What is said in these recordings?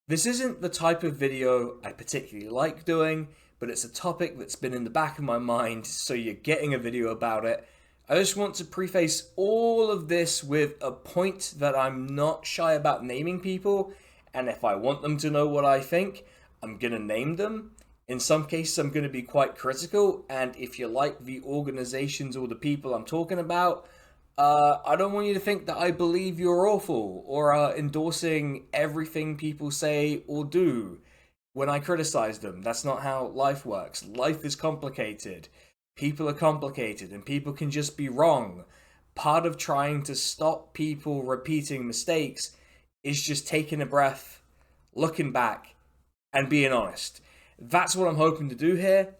This isn't the type of video I particularly like doing, but it's a topic that's been in the back of my mind, so you're getting a video about it. I just want to preface all of this with a point that I'm not shy about naming people, and if I want them to know what I think, I'm gonna name them. In some cases, I'm gonna be quite critical, and if you like the organizations or the people I'm talking about, I don't want you to think that I believe you're awful or are endorsing everything people say or do when I criticize them. That's not how life works. Life is complicated. People are complicated and people can just be wrong. Part of trying to stop people repeating mistakes is just taking a breath, looking back, and being honest. That's what I'm hoping to do here.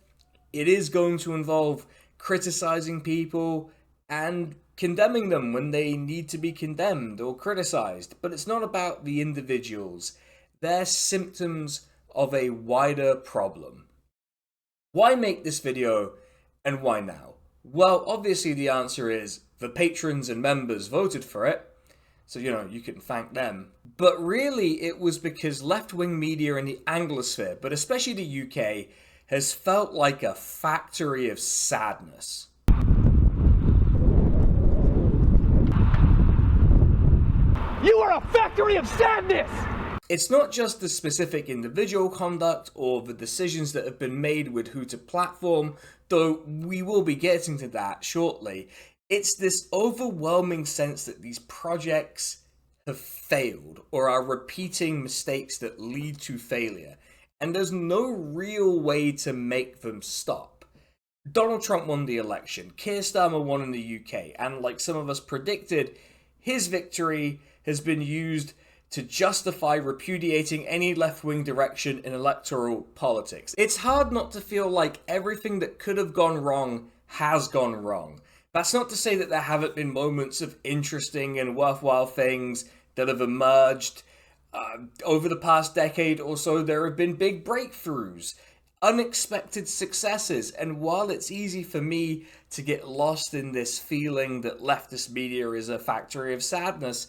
It is going to involve criticizing people and condemning them when they need to be condemned or criticized, but it's not about the individuals. They're symptoms of a wider problem. Why make this video and why now? Well, obviously the answer is the patrons and members voted for it, so you can thank them. But really it was because left-wing media in the Anglosphere, but especially the UK, has felt like a factory of sadness. You are a factory of sadness! It's not just the specific individual conduct or the decisions that have been made with who to platform, though we will be getting to that shortly. It's this overwhelming sense that these projects have failed or are repeating mistakes that lead to failure, and there's no real way to make them stop. Donald Trump won the election, Keir Starmer won in the UK, and like some of us predicted, his victory has been used to justify repudiating any left-wing direction in electoral politics. It's hard not to feel like everything that could have gone wrong has gone wrong. That's not to say that there haven't been moments of interesting and worthwhile things that have emerged. Over the past decade or so, there have been big breakthroughs, unexpected successes, and while it's easy for me to get lost in this feeling that leftist media is a factory of sadness,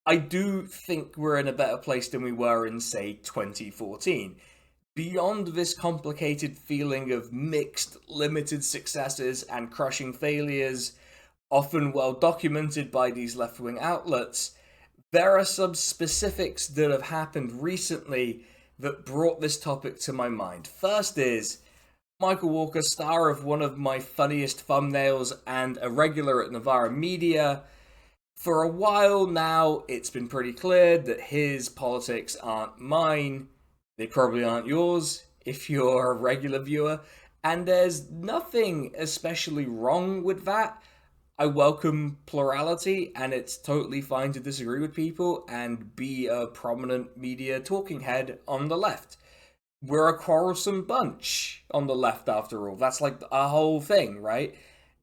I do think we're in a better place than we were in, say, 2014. Beyond this complicated feeling of mixed, limited successes and crushing failures, often well documented by these left-wing outlets, there are some specifics that have happened recently that brought this topic to my mind. First is Michael Walker, star of one of my funniest thumbnails and a regular at Novara Media. For a while now, it's been pretty clear that his politics aren't mine. They probably aren't yours if you're a regular viewer. And there's nothing especially wrong with that. I welcome plurality, and it's totally fine to disagree with people and be a prominent media talking head on the left. We're a quarrelsome bunch on the left, after all. That's like a whole thing, right?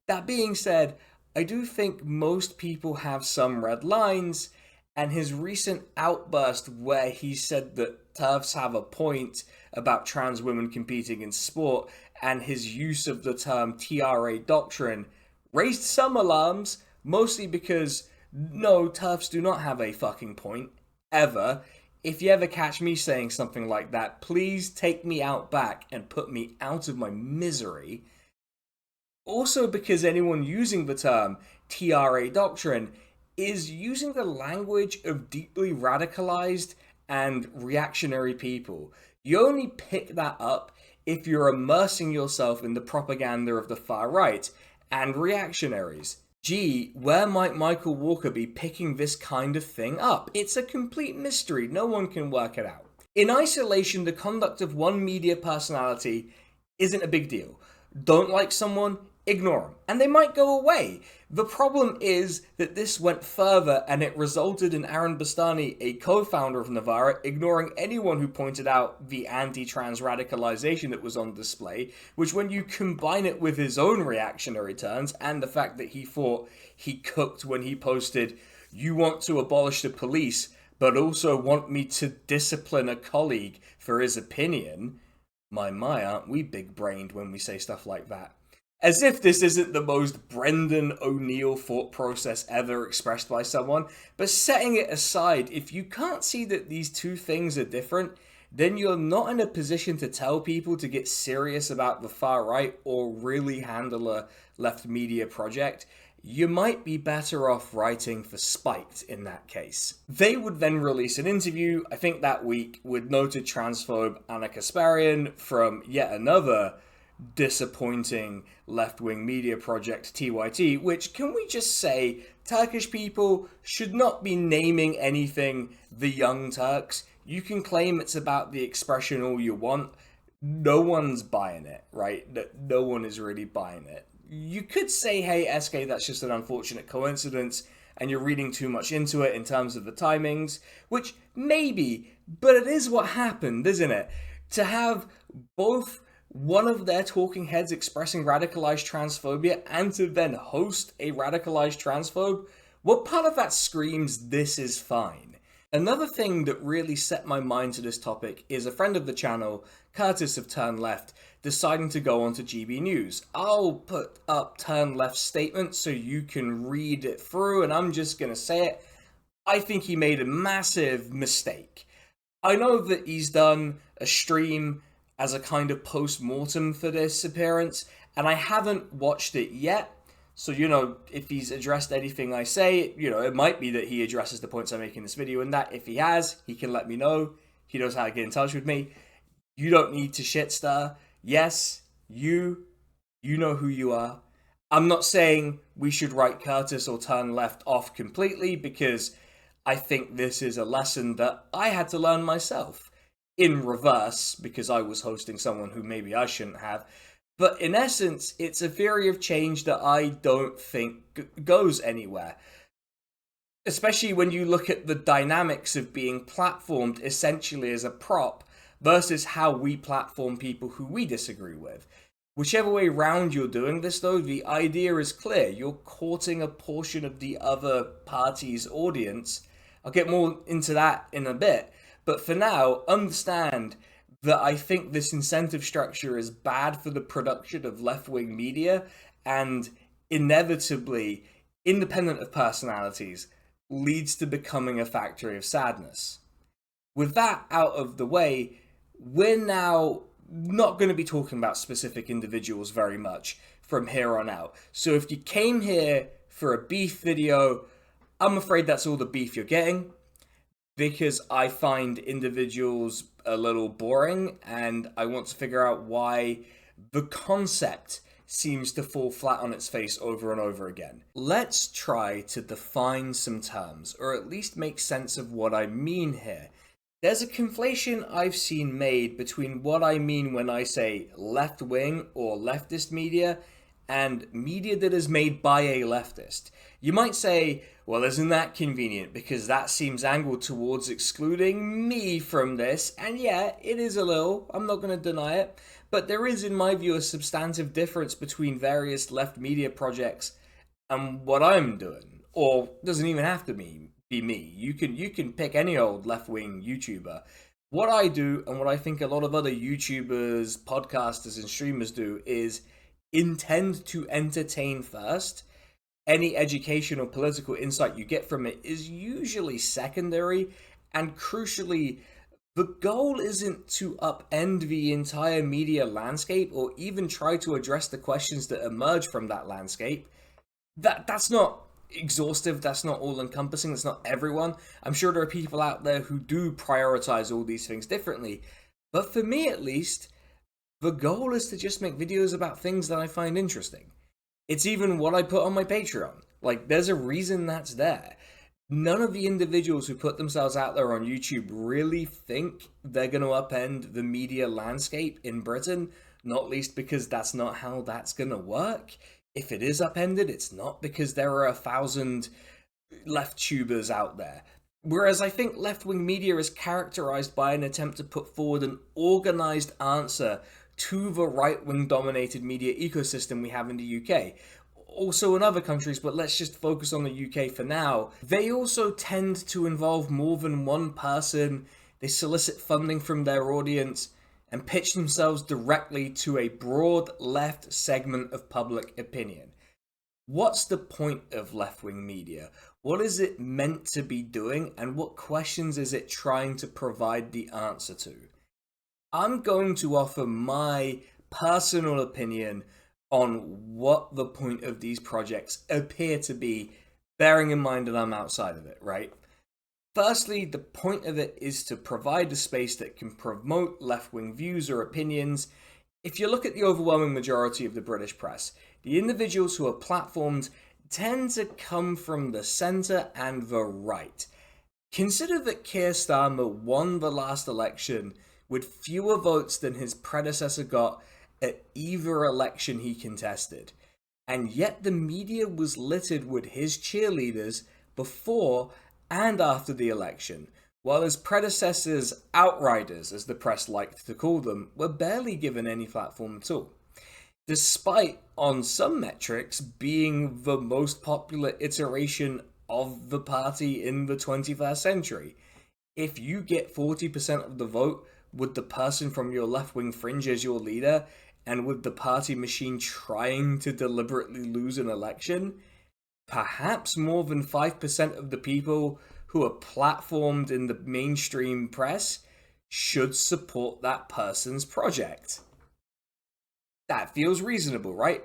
That being said, I do think most people have some red lines, and his recent outburst where he said that TERFs have a point about trans women competing in sport, and his use of the term TRA doctrine raised some alarms, mostly because no, TERFs do not have a fucking point, ever. If you ever catch me saying something like that, please take me out back and put me out of my misery. Also because anyone using the term TRA doctrine is using the language of deeply radicalized and reactionary people. You only pick that up if you're immersing yourself in the propaganda of the far right and reactionaries. Gee, where might Michael Walker be picking this kind of thing up? It's a complete mystery. No one can work it out. In isolation, the conduct of one media personality isn't a big deal. Don't like someone? Ignore them. And they might go away. The problem is that this went further and it resulted in Aaron Bastani, a co-founder of Novara, ignoring anyone who pointed out the anti-trans radicalization that was on display, which when you combine it with his own reactionary turns and the fact that he thought he cooked when he posted, "You want to abolish the police, but also want me to discipline a colleague for his opinion." My, aren't we big-brained when we say stuff like that? As if this isn't the most Brendan O'Neill thought process ever expressed by someone. But setting it aside, if you can't see that these two things are different, then you're not in a position to tell people to get serious about the far right or really handle a left media project. You might be better off writing for Spiked in that case. They would then release an interview, I think that week, with noted transphobe Anna Kasparian from yet another disappointing left-wing media project, TYT, which, can we just say, Turkish people should not be naming anything the Young Turks. You can claim it's about the expression all you want. No one's buying it, right? No one is really buying it. You could say, hey, SK, that's just an unfortunate coincidence, and you're reading too much into it in terms of the timings, which maybe, but it is what happened, isn't it? To have both one of their talking heads expressing radicalized transphobia and to then host a radicalized transphobe, what part of that screams this is fine? Another thing that really set my mind to this topic is a friend of the channel, Curtis of Turn Left, deciding to go on to GB News. I'll put up Turn Left's statement so you can read it through, and I'm just going to say it. I think he made a massive mistake. I know that he's done a stream as a kind of post-mortem for this appearance, and I haven't watched it yet. So, if he's addressed anything I say, it might be that he addresses the points I make in this video, and that if he has, he can let me know. He knows how to get in touch with me. You don't need to shit stir. Yes, you know who you are. I'm not saying we should write Curtis or Turn Left off completely, because I think this is a lesson that I had to learn myself. In reverse, because I was hosting someone who maybe I shouldn't have. But in essence, it's a theory of change that I don't think goes anywhere. Especially when you look at the dynamics of being platformed essentially as a prop versus how we platform people who we disagree with. Whichever way round you're doing this, though, the idea is clear. You're courting a portion of the other party's audience. I'll get more into that in a bit. But for now, understand that I think this incentive structure is bad for the production of left-wing media and inevitably, independent of personalities, leads to becoming a factory of sadness. With that out of the way, we're now not going to be talking about specific individuals very much from here on out. So if you came here for a beef video, I'm afraid that's all the beef you're getting, because I find individuals a little boring and I want to figure out why the concept seems to fall flat on its face over and over again. Let's try to define some terms, or at least make sense of what I mean here. There's a conflation I've seen made between what I mean when I say left-wing or leftist media and media that is made by a leftist. You might say, well, isn't that convenient, because that seems angled towards excluding me from this, and yeah, it is a little, I'm not going to deny it, but there is, in my view, a substantive difference between various left media projects and what I'm doing, or doesn't even have to be me. You can pick any old left-wing YouTuber. What I do, and what I think a lot of other YouTubers, podcasters, and streamers do, is intend to entertain first. Any educational political insight you get from it is usually secondary, and crucially, the goal isn't to upend the entire media landscape or even try to address the questions that emerge from that landscape. That's not exhaustive, that's not all-encompassing, that's not everyone. I'm sure there are people out there who do prioritize all these things differently, but for me at least, the goal is to just make videos about things that I find interesting. It's even what I put on my Patreon. Like, there's a reason that's there. None of the individuals who put themselves out there on YouTube really think they're going to upend the media landscape in Britain, not least because that's not how that's going to work. If it is upended, it's not because there are 1,000 left tubers out there. Whereas I think left-wing media is characterized by an attempt to put forward an organized answer to the right-wing dominated media ecosystem we have in the UK. Also in other countries, but let's just focus on the UK for now. They also tend to involve more than one person. They solicit funding from their audience. and pitch themselves directly to a broad left segment of public opinion. What's the point of left-wing media? What is it meant to be doing, and what questions is it trying to provide the answer to? I'm going to offer my personal opinion on what the point of these projects appear to be, bearing in mind that I'm outside of it, right? Firstly, the point of it is to provide a space that can promote left-wing views or opinions. If you look at the overwhelming majority of the British press, the individuals who are platformed tend to come from the centre and the right. Consider that Keir Starmer won the last election with fewer votes than his predecessor got at either election he contested. And yet the media was littered with his cheerleaders before and after the election, while his predecessor's outriders, as the press liked to call them, were barely given any platform at all. Despite, on some metrics, being the most popular iteration of the party in the 21st century. If you get 40% of the vote with the person from your left-wing fringe as your leader, and with the party machine trying to deliberately lose an election, perhaps more than 5% of the people who are platformed in the mainstream press should support that person's project. That feels reasonable, right?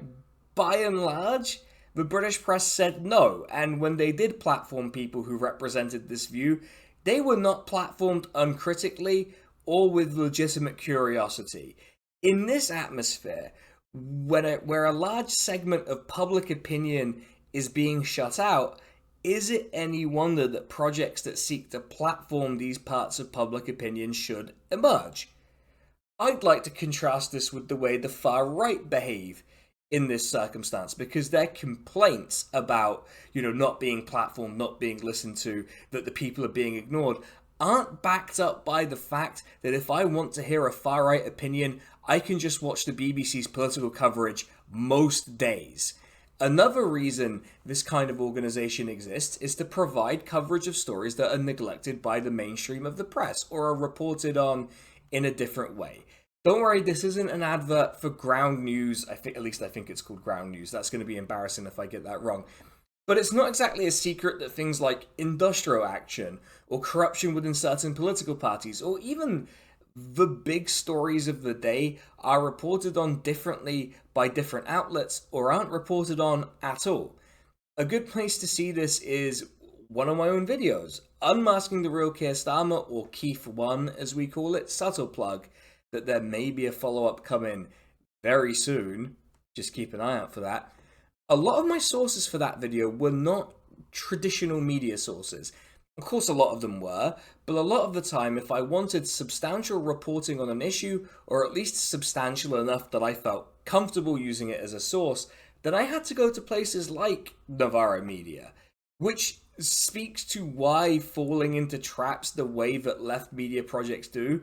By and large, the British press said no, and when they did platform people who represented this view, they were not platformed uncritically or with legitimate curiosity. In this atmosphere, where a large segment of public opinion is being shut out, is it any wonder that projects that seek to platform these parts of public opinion should emerge? I'd like to contrast this with the way the far right behave in this circumstance, because their complaints about, not being platformed, not being listened to, that the people are being ignored, aren't backed up by the fact that if I want to hear a far right opinion, I can just watch the BBC's political coverage most days. Another reason this kind of organization exists is to provide coverage of stories that are neglected by the mainstream of the press or are reported on in a different way. Don't worry, this isn't an advert for Ground News. I think it's called Ground News. That's going to be embarrassing if I get that wrong. But it's not exactly a secret that things like industrial action or corruption within certain political parties or even the big stories of the day are reported on differently by different outlets or aren't reported on at all. A good place to see this is one of my own videos, Unmasking the Real Keir Starmer, or Keith 1 as we call it, subtle plug that there may be a follow-up coming very soon. Just keep an eye out for that. A lot of my sources for that video were not traditional media sources. Of course, a lot of them were, but a lot of the time, if I wanted substantial reporting on an issue, or at least substantial enough that I felt comfortable using it as a source, then I had to go to places like Novara Media, which speaks to why falling into traps the way that left media projects do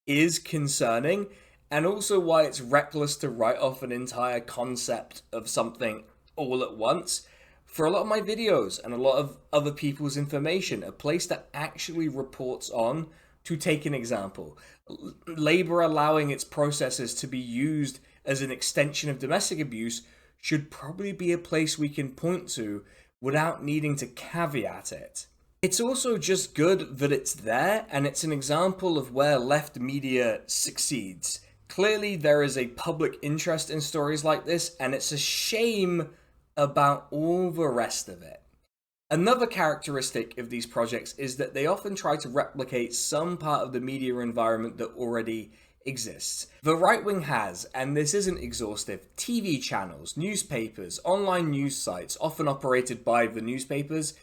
is concerning, and also why it's reckless to write off an entire concept of something all at once. For a lot of my videos and a lot of other people's information, a place that actually reports on, to take an example, Labour allowing its processes to be used as an extension of domestic abuse should probably be a place we can point to without needing to caveat it. It's also just good that it's there, and it's an example of where left media succeeds. Clearly there is a public interest in stories like this, and it's a shame about all the rest of it. Another characteristic of these projects is that they often try to replicate some part of the media environment that already exists. The right wing has, and this isn't exhaustive, TV channels, newspapers, online news sites, often operated by the newspapers,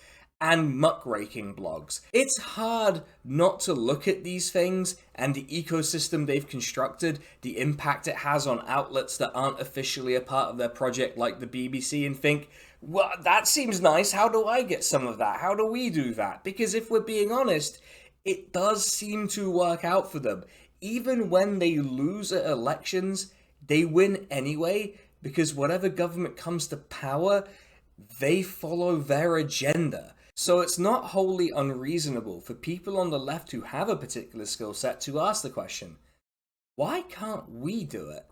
and muckraking blogs. It's hard not to look at these things and the ecosystem they've constructed, the impact it has on outlets that aren't officially a part of their project like the BBC, and think, well, that seems nice, how do I get some of that? How do we do that? Because if we're being honest, it does seem to work out for them. Even when they lose at elections, they win anyway, because whatever government comes to power, they follow their agenda. So it's not wholly unreasonable for people on the left who have a particular skill set to ask the question, why can't we do it?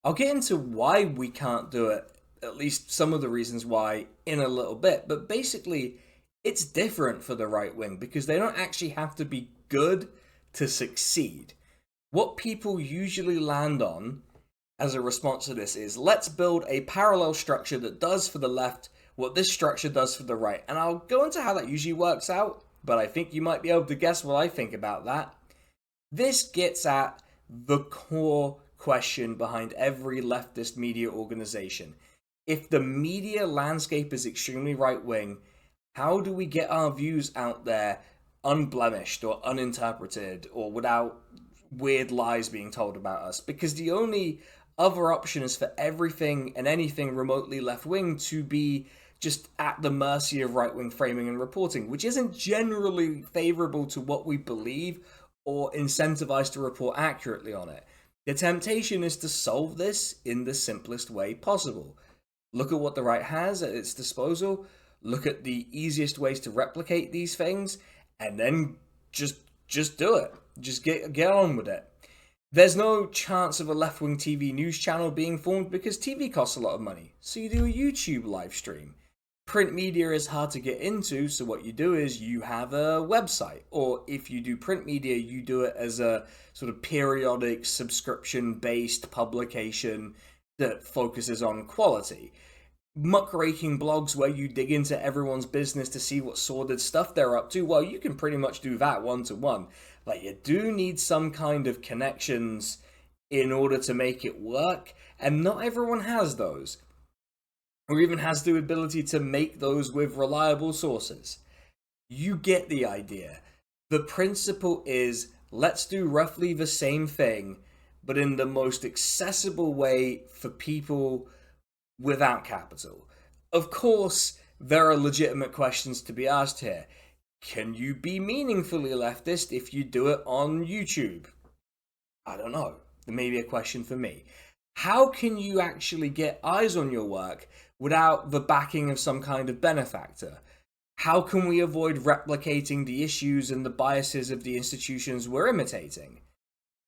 I'll get into why we can't do it, at least some of the reasons why, in a little bit, but basically, it's different for the right wing because they don't actually have to be good to succeed. What people usually land on as a response to this is, let's build a parallel structure that does for the left what this structure does for the right. And I'll go into how that usually works out, but I think you might be able to guess what I think about that. This gets at the core question behind every leftist media organization. If the media landscape is extremely right-wing, how do we get our views out there unblemished or uninterpreted or without weird lies being told about us? Because the only other option is for everything and anything remotely left-wing to be just at the mercy of right-wing framing and reporting, which isn't generally favorable to what we believe or incentivized to report accurately on it. The temptation is to solve this in the simplest way possible. Look at what the right has at its disposal, look at the easiest ways to replicate these things, and then just do it. Just get on with it. There's no chance of a left-wing TV news channel being formed because TV costs a lot of money, so you do a YouTube live stream. Print media is hard to get into, so what you do is you have a website, or if you do print media, you do it as a sort of periodic subscription-based publication that focuses on quality. Muckraking blogs where you dig into everyone's business to see what sordid stuff they're up to, well, you can pretty much do that one-to-one. Like, you do need some kind of connections in order to make it work, and not everyone has those, or even has the ability to make those with reliable sources. You get the idea. The principle is, let's do roughly the same thing, but in the most accessible way for people without capital. Of course, there are legitimate questions to be asked here. Can you be meaningfully leftist if you do it on YouTube? I don't know. Maybe a question for me. How can you actually get eyes on your work without the backing of some kind of benefactor? How can we avoid replicating the issues and the biases of the institutions we're imitating?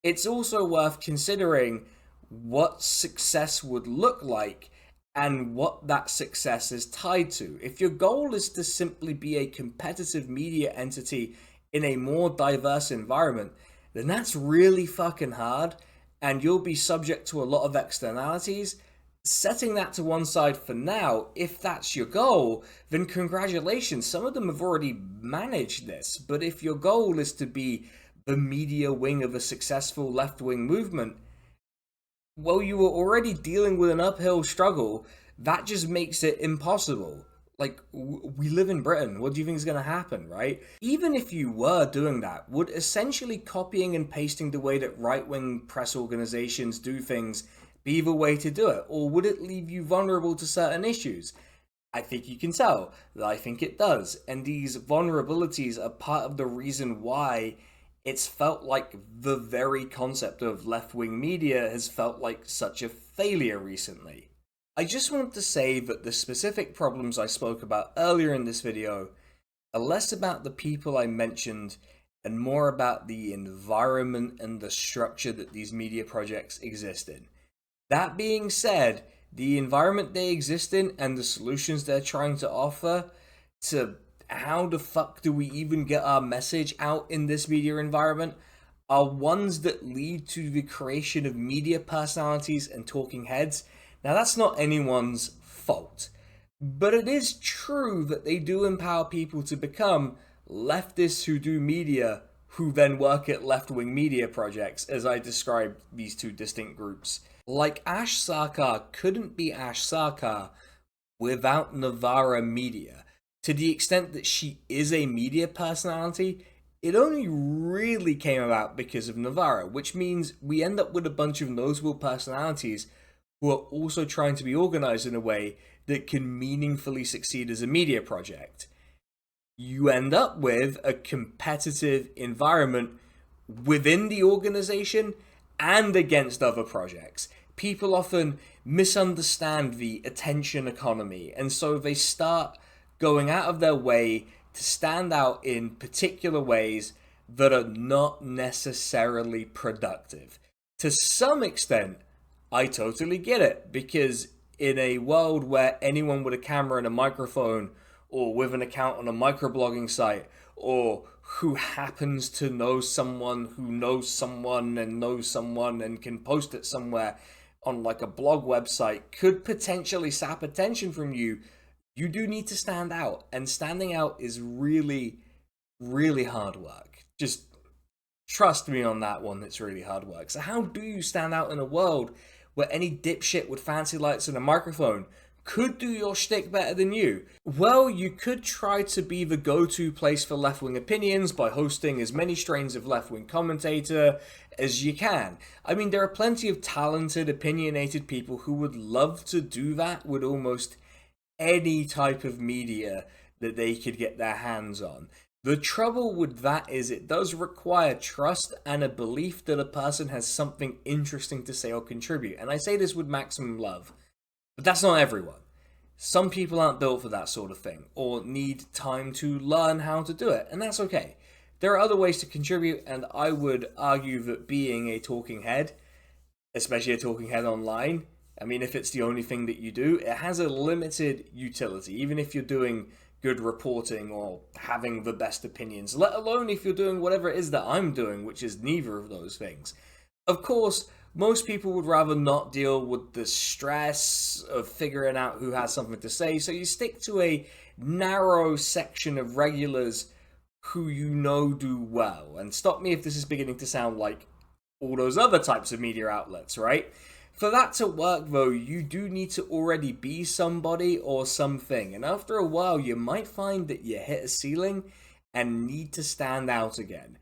It's also worth considering what success would look like and what that success is tied to. If your goal is to simply be a competitive media entity in a more diverse environment, then that's really fucking hard, and you'll be subject to a lot of externalities. Setting that to one side for now, if that's your goal, then congratulations, some of them have already managed this. But if your goal is to be the media wing of a successful left-wing movement, well, you were already dealing with an uphill struggle. That just makes it impossible. Like, we live in Britain. What do you think is going to happen, right? Even if you were doing that, would essentially copying and pasting the way that right-wing press organizations do things be the way to do it? Or would it leave you vulnerable to certain issues? I think you can tell that I think it does. And these vulnerabilities are part of the reason why it's felt like the very concept of left-wing media has felt like such a failure recently. I just want to say that the specific problems I spoke about earlier in this video are less about the people I mentioned and more about the environment and the structure that these media projects exist in. That being said, the environment they exist in and the solutions they're trying to offer to how the fuck do we even get our message out in this media environment are ones that lead to the creation of media personalities and talking heads. Now, that's not anyone's fault, but it is true that they do empower people to become leftists who do media, who then work at left-wing media projects, as I described these two distinct groups. Like, Ash Sarkar couldn't be Ash Sarkar without Novara Media. To the extent that she is a media personality, it only really came about because of Novara, which means we end up with a bunch of notable personalities who are also trying to be organized in a way that can meaningfully succeed as a media project. You end up with a competitive environment within the organization and against other projects. People often misunderstand the attention economy, and so they start going out of their way to stand out in particular ways that are not necessarily productive. To some extent, I totally get it, because in a world where anyone with a camera and a microphone, or with an account on a microblogging site, or who happens to know someone who knows someone and can post it somewhere on like a blog website, could potentially sap attention from you, you do need to stand out. And standing out is really, really hard work. Just trust me on that one, it's really hard work. So how do you stand out in a world where any dipshit with fancy lights and a microphone could do your shtick better than you? Well, you could try to be the go-to place for left-wing opinions by hosting as many strains of left-wing commentator as you can. I mean, there are plenty of talented, opinionated people who would love to do that with almost any type of media that they could get their hands on. The trouble with that is it does require trust and a belief that a person has something interesting to say or contribute. And I say this with maximum love, but that's not everyone. Some people aren't built for that sort of thing, or need time to learn how to do it, and that's okay. There are other ways to contribute, and I would argue that being a talking head, especially a talking head online, I mean, if it's the only thing that you do, it has a limited utility, even if you're doing good reporting or having the best opinions, let alone if you're doing whatever it is that I'm doing, which is neither of those things. Of course, most people would rather not deal with the stress of figuring out who has something to say, so you stick to a narrow section of regulars who you know do well. And stop me if this is beginning to sound like all those other types of media outlets, right? For that to work, though, you do need to already be somebody or something, and after a while you might find that you hit a ceiling and need to stand out again,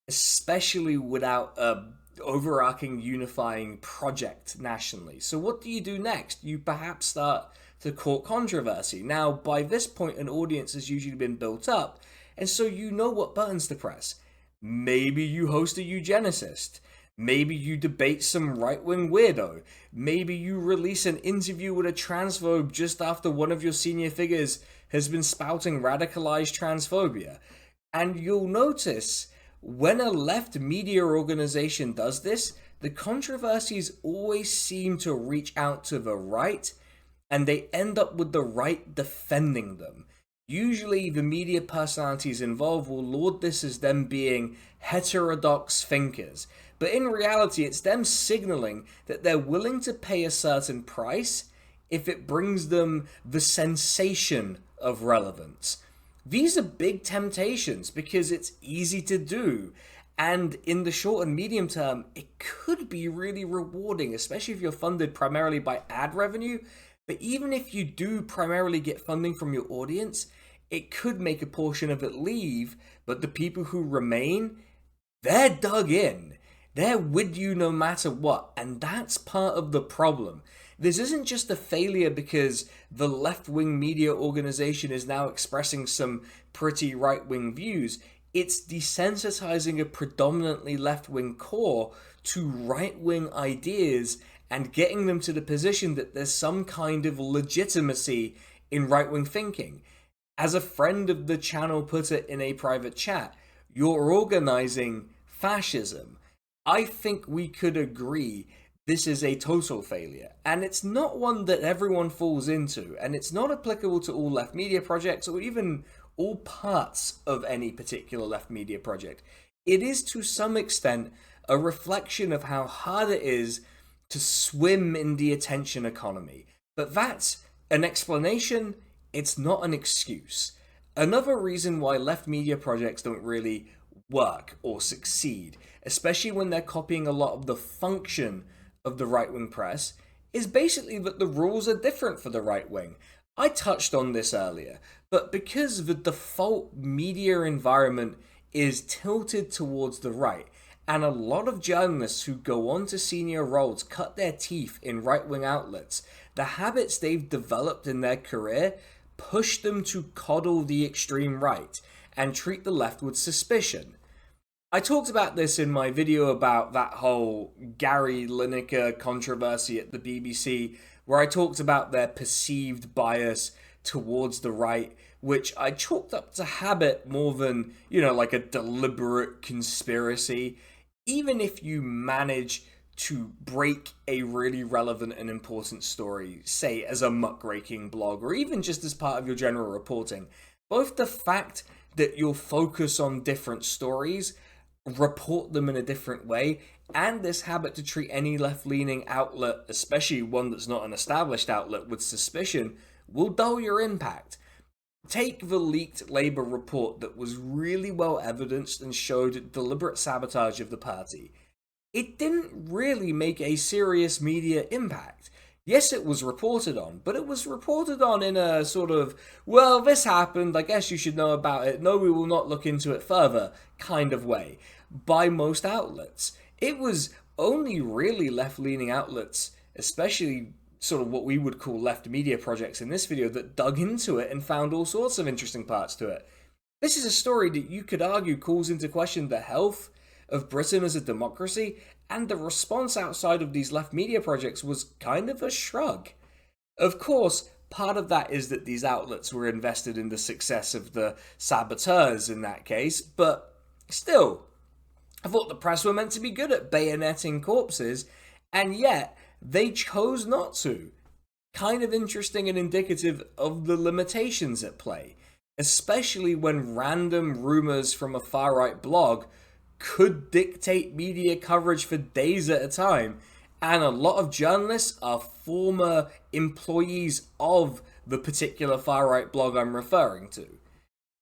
especially without a overarching unifying project nationally. So what do you do next? You perhaps start to court controversy. Now, by this point, an audience has usually been built up, and so you know what buttons to press. Maybe you host a eugenicist. Maybe you debate some right-wing weirdo. Maybe you release an interview with a transphobe just after one of your senior figures has been spouting radicalized transphobia. And you'll notice, when a left media organization does this, the controversies always seem to reach out to the right, and they end up with the right defending them. Usually the media personalities involved will laud this as them being heterodox thinkers, but in reality it's them signaling that they're willing to pay a certain price if it brings them the sensation of relevance. These are big temptations because it's easy to do, and in the short and medium term it could be really rewarding, especially if you're funded primarily by ad revenue. But even if you do primarily get funding from your audience, it could make a portion of it leave, but the people who remain, they're dug in. They're with you no matter what, and that's part of the problem. This isn't just a failure because the left-wing media organization is now expressing some pretty right-wing views. It's desensitizing a predominantly left-wing core to right-wing ideas and getting them to the position that there's some kind of legitimacy in right-wing thinking. As a friend of the channel put it in a private chat, you're organizing fascism. I think we could agree this is a total failure, and it's not one that everyone falls into, and it's not applicable to all left media projects or even all parts of any particular left media project. It is to some extent a reflection of how hard it is to swim in the attention economy. But that's an explanation, it's not an excuse. Another reason why left media projects don't really work or succeed, especially when they're copying a lot of the function of the right-wing press, is basically that the rules are different for the right wing. I touched on this earlier, but because the default media environment is tilted towards the right, and a lot of journalists who go on to senior roles cut their teeth in right-wing outlets, the habits they've developed in their career push them to coddle the extreme right and treat the left with suspicion. I talked about this in my video about that whole Gary Lineker controversy at the BBC, where I talked about their perceived bias towards the right, which I chalked up to habit more than, like a deliberate conspiracy. Even if you manage to break a really relevant and important story, say as a muckraking blog or even just as part of your general reporting. Both the fact that you'll focus on different stories, report them in a different way, and this habit to treat any left-leaning outlet, especially one that's not an established outlet, with suspicion, will dull your impact. Take the leaked Labour report that was really well evidenced and showed deliberate sabotage of the party. It didn't really make a serious media impact. Yes, it was reported on, but it was reported on in a sort of, well, this happened, I guess you should know about it, no, we will not look into it further, kind of way, by most outlets. It was only really left-leaning outlets, especially sort of what we would call left media projects in this video, that dug into it and found all sorts of interesting parts to it. This is a story that you could argue calls into question the health of Britain as a democracy, and the response outside of these left media projects was kind of a shrug. Of course, part of that is that these outlets were invested in the success of the saboteurs in that case, but still, I thought the press were meant to be good at bayoneting corpses, and yet they chose not to. Kind of interesting and indicative of the limitations at play, especially when random rumors from a far-right blog could dictate media coverage for days at a time, and a lot of journalists are former employees of the particular far-right blog I'm referring to.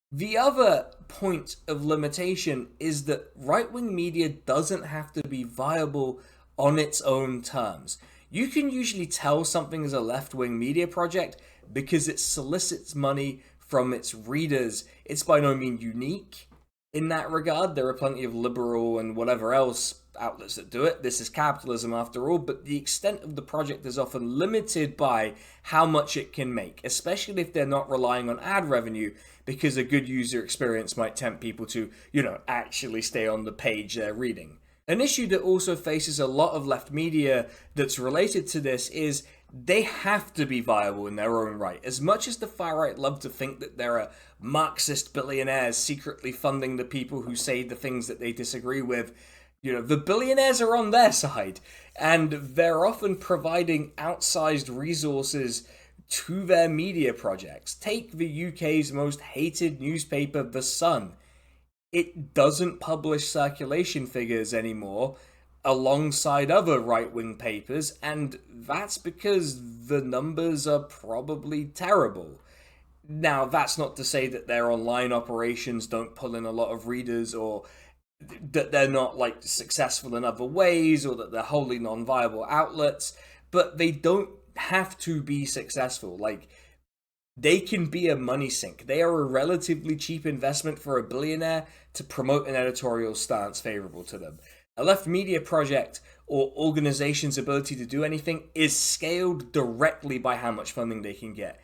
The other point of limitation is that right-wing media doesn't have to be viable on its own terms. You can usually tell something is a left-wing media project because it solicits money from its readers. It's by no means unique in that regard. There are plenty of liberal and whatever else outlets that do it. This is capitalism after all, but the extent of the project is often limited by how much it can make, especially if they're not relying on ad revenue, because a good user experience might tempt people to, actually stay on the page they're reading. An issue that also faces a lot of left media that's related to this is they have to be viable in their own right. As much as the far right love to think that there are Marxist billionaires secretly funding the people who say the things that they disagree with, the billionaires are on their side, and they're often providing outsized resources to their media projects. Take the UK's most hated newspaper, The Sun. It doesn't publish circulation figures anymore alongside other right-wing papers, and that's because the numbers are probably terrible. Now, that's not to say that their online operations don't pull in a lot of readers, or that they're not successful in other ways, or that they're wholly non-viable outlets, but they don't have to be successful. They can be a money sink. They are a relatively cheap investment for a billionaire to promote an editorial stance favorable to them. A left media project or organization's ability to do anything is scaled directly by how much funding they can get.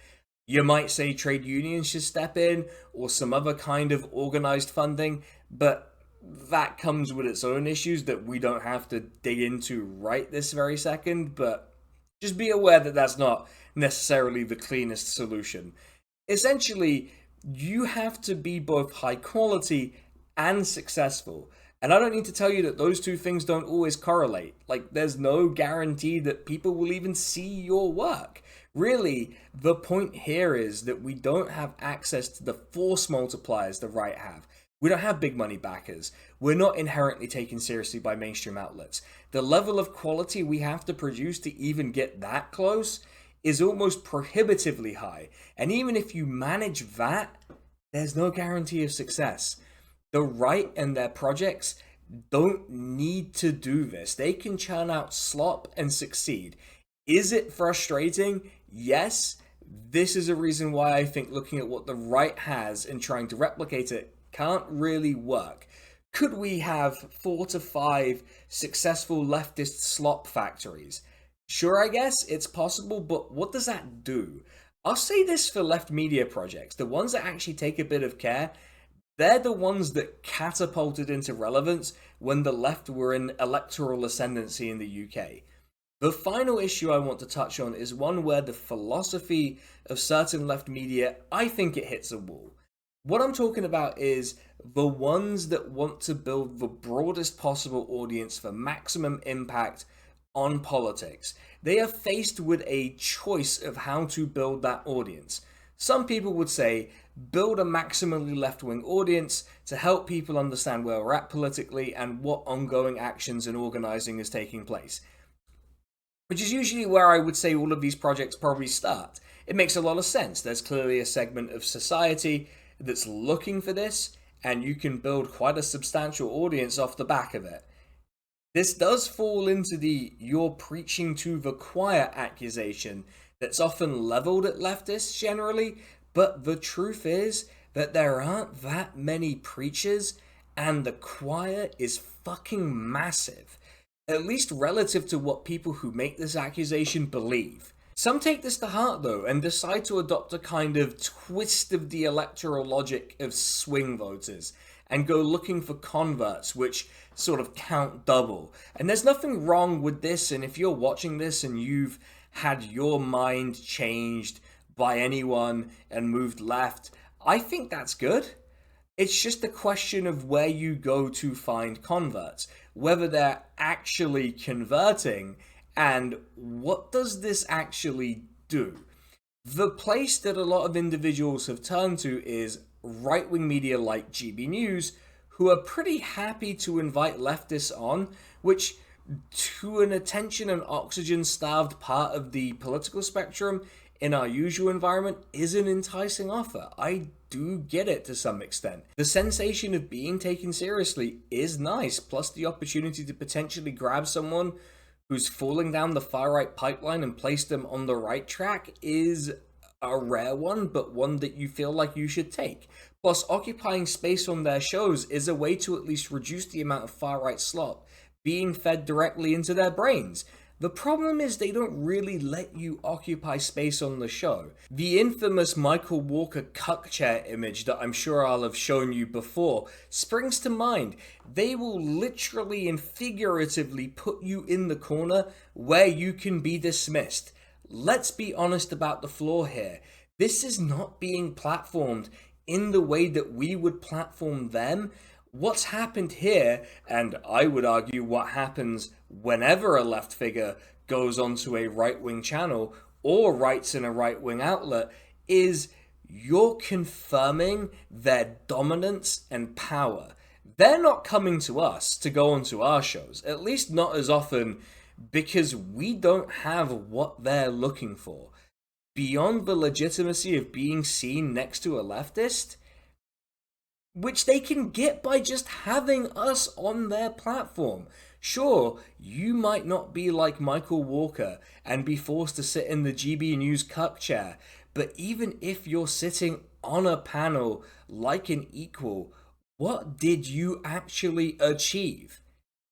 You might say trade unions should step in, or some other kind of organized funding, but that comes with its own issues that we don't have to dig into right this very second, but just be aware that that's not necessarily the cleanest solution. Essentially, you have to be both high quality and successful. And I don't need to tell you that those two things don't always correlate. There's no guarantee that people will even see your work. Really, the point here is that we don't have access to the force multipliers the right have. We don't have big money backers. We're not inherently taken seriously by mainstream outlets. The level of quality we have to produce to even get that close is almost prohibitively high. And even if you manage that, there's no guarantee of success. The right and their projects don't need to do this. They can churn out slop and succeed. Is it frustrating? Yes. This is a reason why I think looking at what the right has and trying to replicate it can't really work. Could we have 4 to 5 successful leftist slop factories? Sure, I guess it's possible, but what does that do? I'll say this for left media projects, the ones that actually take a bit of care, they're the ones that catapulted into relevance when the left were in electoral ascendancy in the UK. The final issue I want to touch on is one where the philosophy of certain left media, I think it hits a wall. What I'm talking about is the ones that want to build the broadest possible audience for maximum impact on politics. They are faced with a choice of how to build that audience. Some people would say build a maximally left wing audience to help people understand where we're at politically and what ongoing actions and organizing is taking place, which is usually where I would say all of these projects probably start. It makes a lot of sense. There's clearly a segment of society that's looking for this, and you can build quite a substantial audience off the back of it. This does fall into the "you're preaching to the choir" accusation that's often leveled at leftists generally, but the truth is that there aren't that many preachers, and the choir is fucking massive, at least relative to what people who make this accusation believe. Some take this to heart though and decide to adopt a kind of twist of the electoral logic of swing voters and go looking for converts, which sort of count double. And there's nothing wrong with this, and if you're watching this and you've had your mind changed by anyone and moved left, I think that's good. It's just a question of where you go to find converts, whether they're actually converting, and what does this actually do? The place that a lot of individuals have turned to is right-wing media like GB News, who are pretty happy to invite leftists on, which to an attention and oxygen-starved part of the political spectrum in our usual environment is an enticing offer. I do get it to some extent. The sensation of being taken seriously is nice, plus the opportunity to potentially grab someone who's falling down the far-right pipeline and place them on the right track is a rare one, but one that you feel like you should take. Plus, occupying space on their shows is a way to at least reduce the amount of far-right slop being fed directly into their brains. The problem is they don't really let you occupy space on the show. The infamous Michael Walker cuck chair image that I'm sure I'll have shown you before springs to mind. They will literally and figuratively put you in the corner where you can be dismissed. Let's be honest about the flaw here. This is not being platformed in the way that we would platform them. What's happened here, and I would argue what happens whenever a left figure goes onto a right-wing channel or writes in a right-wing outlet, is you're confirming their dominance and power. They're not coming to us to go onto our shows, at least not as often, because we don't have what they're looking for. Beyond the legitimacy of being seen next to a leftist, which they can get by just having us on their platform. Sure, you might not be like Michael Walker and be forced to sit in the GB News cuck chair, but even if you're sitting on a panel like an equal, what did you actually achieve?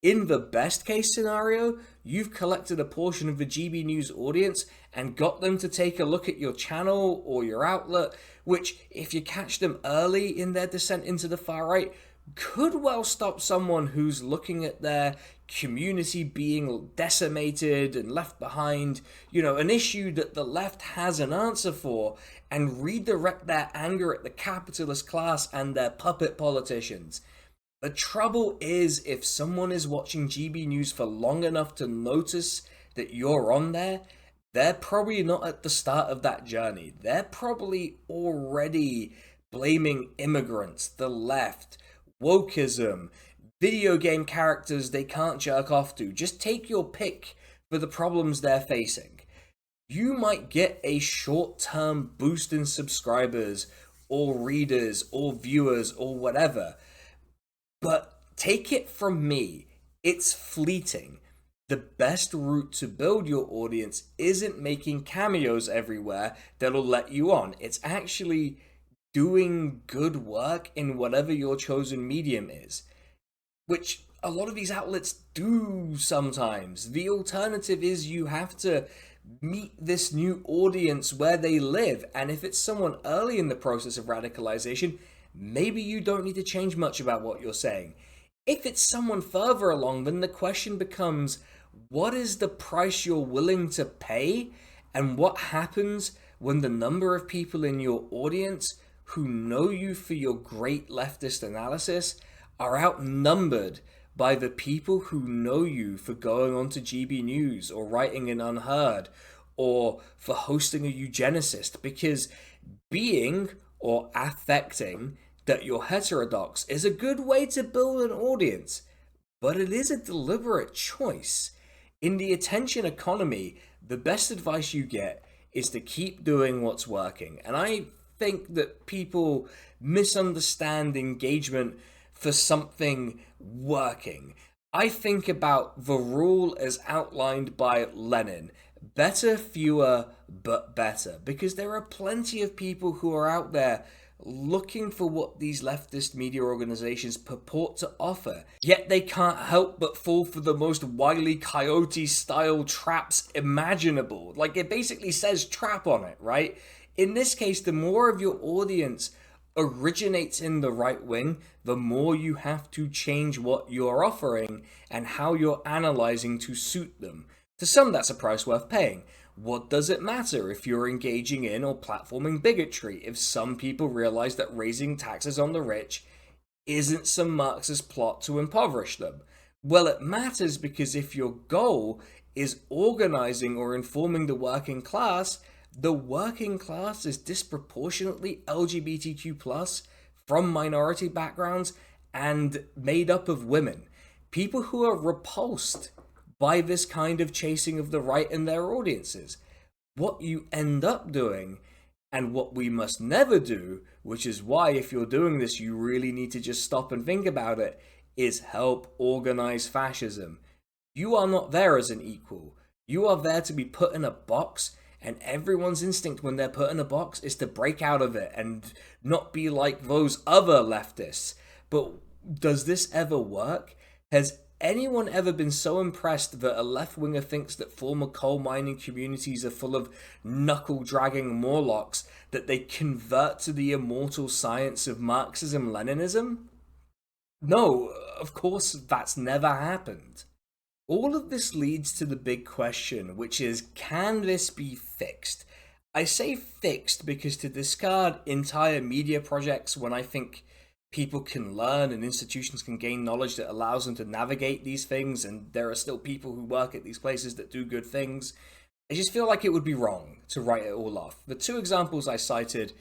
In the best case scenario, you've collected a portion of the GB News audience and got them to take a look at your channel or your outlet, which, if you catch them early in their descent into the far right, could well stop someone who's looking at their community being decimated and left behind, an issue that the left has an answer for, and redirect their anger at the capitalist class and their puppet politicians. The trouble is, if someone is watching GB News for long enough to notice that you're on there, they're probably not at the start of that journey. They're probably already blaming immigrants, the left, wokeism, video game characters they can't jerk off to. Just take your pick for the problems they're facing. You might get a short-term boost in subscribers or readers or viewers or whatever, but take it from me, it's fleeting. The best route to build your audience isn't making cameos everywhere that'll let you on. It's actually doing good work in whatever your chosen medium is, which a lot of these outlets do sometimes. The alternative is you have to meet this new audience where they live, and if it's someone early in the process of radicalization, maybe you don't need to change much about what you're saying. If it's someone further along, then the question becomes, what is the price you're willing to pay? And what happens when the number of people in your audience who know you for your great leftist analysis are outnumbered by the people who know you for going on to GB News or writing an Unheard or for hosting a eugenicist, because being or affecting that you're heterodox is a good way to build an audience, but it is a deliberate choice. In the attention economy, the best advice you get is to keep doing what's working. And I think that people misunderstand engagement for something working. I think about the rule as outlined by Lenin: better, fewer, but better. Because there are plenty of people who are out there looking for what these leftist media organizations purport to offer, yet they can't help but fall for the most Wile E. Coyote style traps imaginable. Like, it basically says trap on it, right? In this case, the more of your audience originates in the right wing, the more you have to change what you're offering and how you're analyzing to suit them. To some, that's a price worth paying. What does it matter if you're engaging in or platforming bigotry if some people realize that raising taxes on the rich isn't some Marxist plot to impoverish them? Well, it matters because if your goal is organizing or informing the working class is disproportionately LGBTQ+, from minority backgrounds, and made up of women. People who are repulsed by this kind of chasing of the right in their audiences. What you end up doing, and what we must never do, which is why if you're doing this you really need to just stop and think about it, is help organize fascism. You are not there as an equal. You are there to be put in a box, and everyone's instinct when they're put in a box is to break out of it and not be like those other leftists. But does this ever work? Has anyone ever been so impressed that a left-winger thinks that former coal mining communities are full of knuckle-dragging Morlocks that they convert to the immortal science of Marxism-Leninism? No, of course that's never happened. All of this leads to the big question, which is, can this be fixed? I say fixed because to discard entire media projects when I think people can learn and institutions can gain knowledge that allows them to navigate these things, and there are still people who work at these places that do good things, I just feel like it would be wrong to write it all off. The two examples I cited,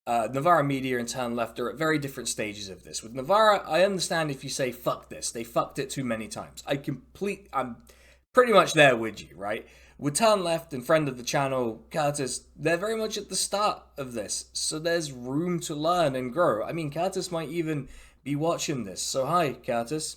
Novara Media and Turn Left, are at very different stages of this. With Novara, I understand if you say fuck this, they fucked it too many times. I'm pretty much there with you, right? With Turn Left and friend of the channel, Curtis, they're very much at the start of this, so there's room to learn and grow. I mean, Curtis might even be watching this, so hi, Curtis.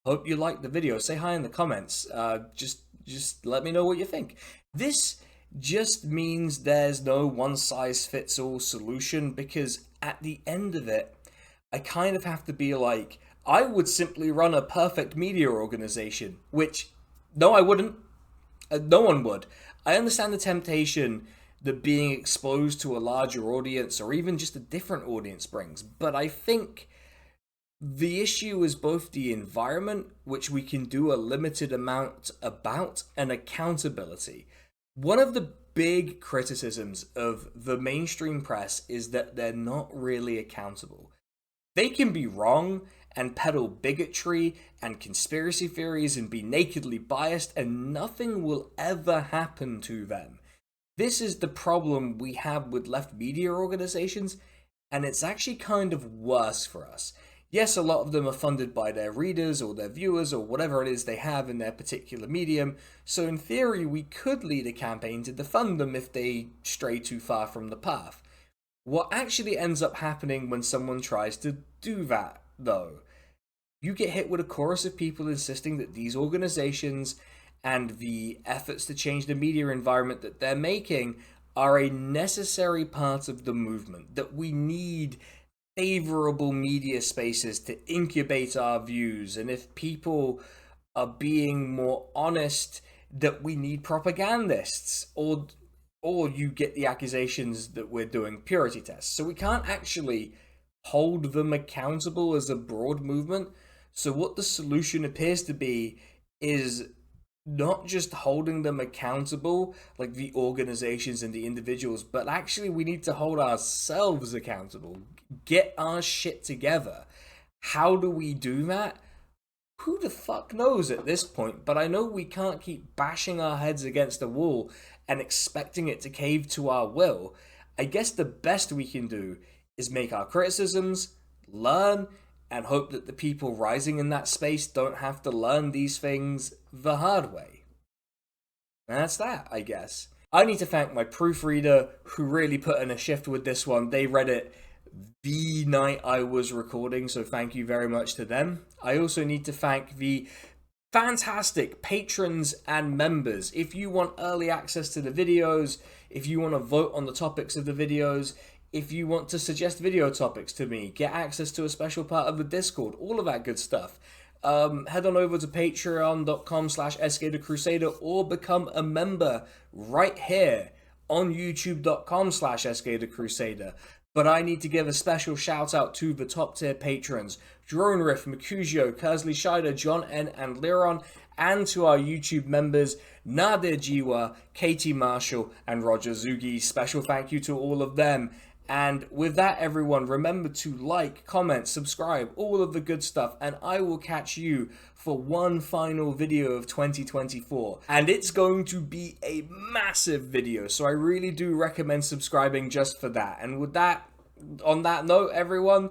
Hope you liked the video. Say hi in the comments. Just let me know what you think. This just means there's no one-size-fits-all solution, because at the end of it, I kind of have to be like, I would simply run a perfect media organization, which, no, I wouldn't. No one would. I understand the temptation that being exposed to a larger audience or even just a different audience brings, but I think the issue is both the environment, which we can do a limited amount about, and accountability. One of the big criticisms of the mainstream press is that they're not really accountable. They can be wrong and peddle bigotry and conspiracy theories and be nakedly biased, and nothing will ever happen to them. This is the problem we have with left media organizations, and it's actually kind of worse for us. Yes, a lot of them are funded by their readers or their viewers or whatever it is they have in their particular medium, so in theory we could lead a campaign to defund them if they stray too far from the path. What actually ends up happening when someone tries to do that, though? You get hit with a chorus of people insisting that these organizations and the efforts to change the media environment that they're making are a necessary part of the movement, that we need favorable media spaces to incubate our views, and if people are being more honest, that we need propagandists, or you get the accusations that we're doing purity tests. So we can't actually hold them accountable as a broad movement. So what the solution appears to be is not just holding them accountable, like the organizations and the individuals, but actually we need to hold ourselves accountable. Get our shit together. How do we do that? Who the fuck knows at this point, but I know we can't keep bashing our heads against the wall and expecting it to cave to our will. I guess the best we can do is make our criticisms, learn, and hope that the people rising in that space don't have to learn these things the hard way. And that's that, I guess. I need to thank my proofreader who really put in a shift with this one. They read it the night I was recording, so thank you very much to them. I also need to thank the fantastic patrons and members. If you want early access to the videos, if you want to vote on the topics of the videos, if you want to suggest video topics to me, get access to a special part of the Discord, all of that good stuff, head on over to patreon.com/SKTheCrusader or become a member right here on youtube.com/SKTheCrusader. But I need to give a special shout out to the top tier patrons, Drone Riff, Mercutio, Kersley Scheider, John N. and Liron, and to our YouTube members, Nadir Jiwa, Katie Marshall, and Roger Zugi. Special thank you to all of them. And with that, everyone, remember to like, comment, subscribe, all of the good stuff, and I will catch you for one final video of 2024. And it's going to be a massive video, so I really do recommend subscribing just for that. And with that, on that note, everyone,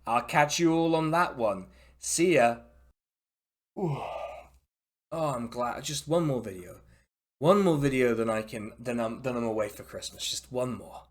I'll catch you all on that one. See ya. Ooh. Oh, I'm glad. Just one more video. One more video, then I'm away for Christmas. Just one more.